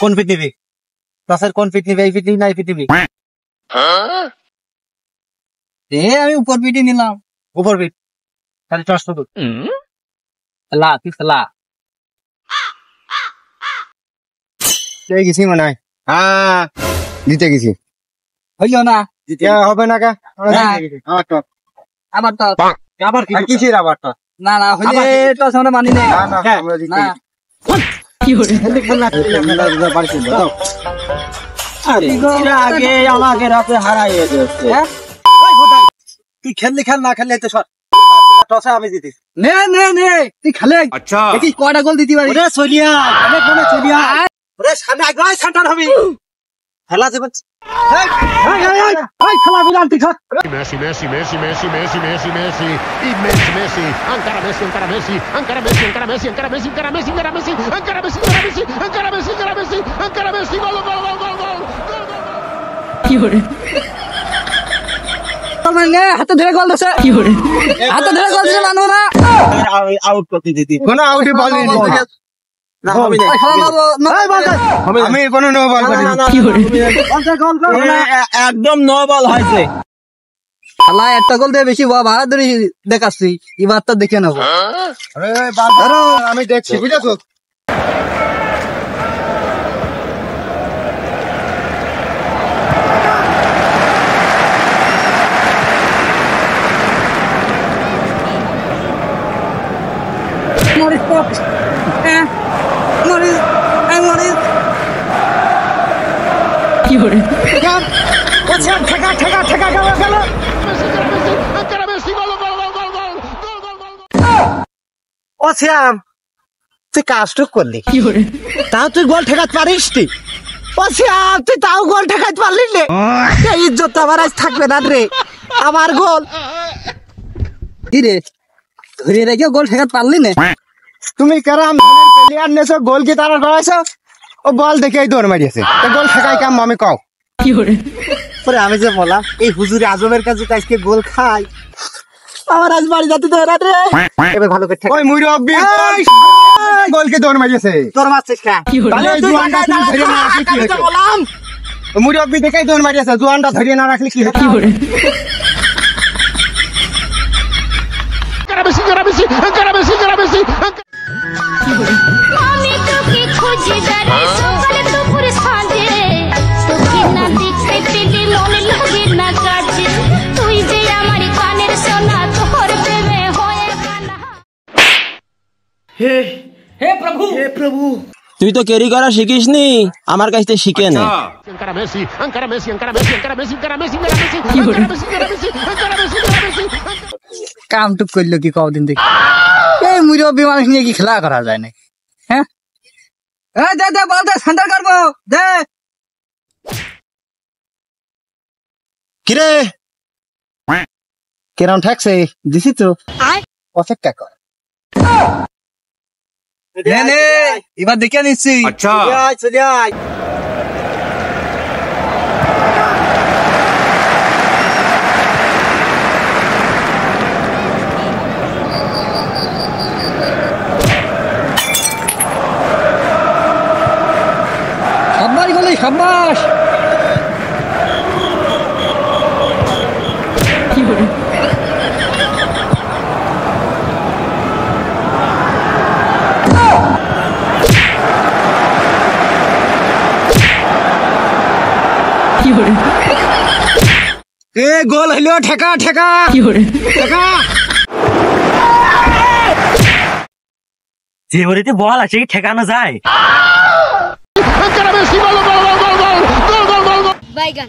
কোন পৃথিবী? টসের কোন পৃথিবী? এই পৃথিবী না এই পৃথিবী? আমি উপর পিঠে নিলাম। উপর পিঠ তাহলে টস তো খেলা তুই খেলা গেছি মনে হয়। হ্যাঁ জিতে গেছি। হইল না হবে না কা আবার তো আবার কিসের আবার টস? না না হইলে তো আমরা মানি না। কি হরে আগে আমাকে রাতে হারাইয়ে দিয়েছে। তুই খেললি খেল না খেললে তো সর টসে আমি জিতি। নে নে নে তুই খেলে আচ্ছা দেখি কয়টা গোল দিতে পারি। ওরে চলিয়া অনেক মনে চলিয়া ওরে সামনে আগে সেন্টার হবে খেলা দেব। খেলা বিরান তুই খা Messi, Messi, Messi, Messi, Messi, Messi, Messi, Messi, Messi, encara Messi, encara Messi, encara Messi, encara Messi, encara Messi, encara Messi, encara Messi, encara Messi, encara Messi, encara Messi, encara Messi, encara Messi, gol, gol, gol, gol, gol. কি হরে মানে হাতে ধরে গোল দিছে। কি হরে হাতে ধরে গোল দিছে মানো না। আউট করতে দিতি কোন আউটে বল নেই না হবে না আমি কোন নো বল করি। কি হরে একদম নো বল হয়েছে। খেলা একটা গোল দিয়ে বেশি বাহাদুরি দেখাচ্ছি এবার তো দেখে নেবো। আমি দেখছি বুঝেছো। Morris Fox Morris Morris কি হরে আচ্ছা ঠেকা ঠেকা ঠেকা গেল গেল Messi, encara Messi, encara Messi, gol, gol, gol, gol, gol, gol, gol, gol, gol. ও শ্যাম তুই কাজটুক করলি কি হরে তাও তুই গোল ঠেকাতে পারিস নি। ও শ্যাম তুই তাও গোল ঠেকাতে পারলি নে। এই ইজ্জত আমার আজ থাকবে না রে। আমার গোল কি রে ধরে রেখে গোল ঠেকাতে পারলি না। তুমি কারাম প্লেয়ার নেছো গোল কি তারা করাইছো ও বল দেখেই দৌড় মারিয়েছে তো গোল ঠেকাই কাম আমি কও। কি হরে পরে আমি যে বললাম এই হুজুরে আজমের কাছে আজকে গোল খাই আমার আজ বাড়ি যেতে দে রে। এবার ভালো করে ওই মুরব্বি গোল কে দৌড় মারিয়েছে তোর মারছিস কা। কি হরে তাহলে জুয়ানটা তুই ধরে না রাখলি কি হতো বললাম মুরব্বি দেখেই দৌড় মারিয়েছে জুয়ানটা ধরে না রাখলি কি হতো। কি হরে Encara Messi, encara Messi, encara Messi, encara Messi, আমি তোকে খুঁজে বেড়াই সকালে দুপুরে সাঁঝে তোকে না দেখতে পেলে মনে লাগে না কাজে তুই যে আমার কানের সোনা তোর প্রেমে হয়ে কানা। হে প্রভু তুই তো ক্যারি করা শিখিস নি আমার কাছ থেকে শিখে নে। encara Messi, encara Messi, encara Messi, encara Messi, encara Messi, encara Messi, encara Messi, encara Messi, encara Messi, encara Messi. কাম টুক করলো কি কদিন দেখি এই মুরব্বী মানুষ নিয়ে কি খেলা করা যায় না। হ্যাঁ দে দে বল দে সেন্টার করবো দে। কিরে কেরাম ঠেকছে দিছি তো অপেক্ষা কর। নে নে এবার দেখে নিচ্ছি। চলে আয় সাব্বাস বলি সাব্বাস। কি হরে কি হরে এ গোল হইলো ঠেকা ঠেকা কি হরে ঠেকা যে ওরিতে বল আছে কি ঠেকানো যায়। Encara Messi, gol, gol, gol, gol, gol, gol, gol, gol, gol. বাইগান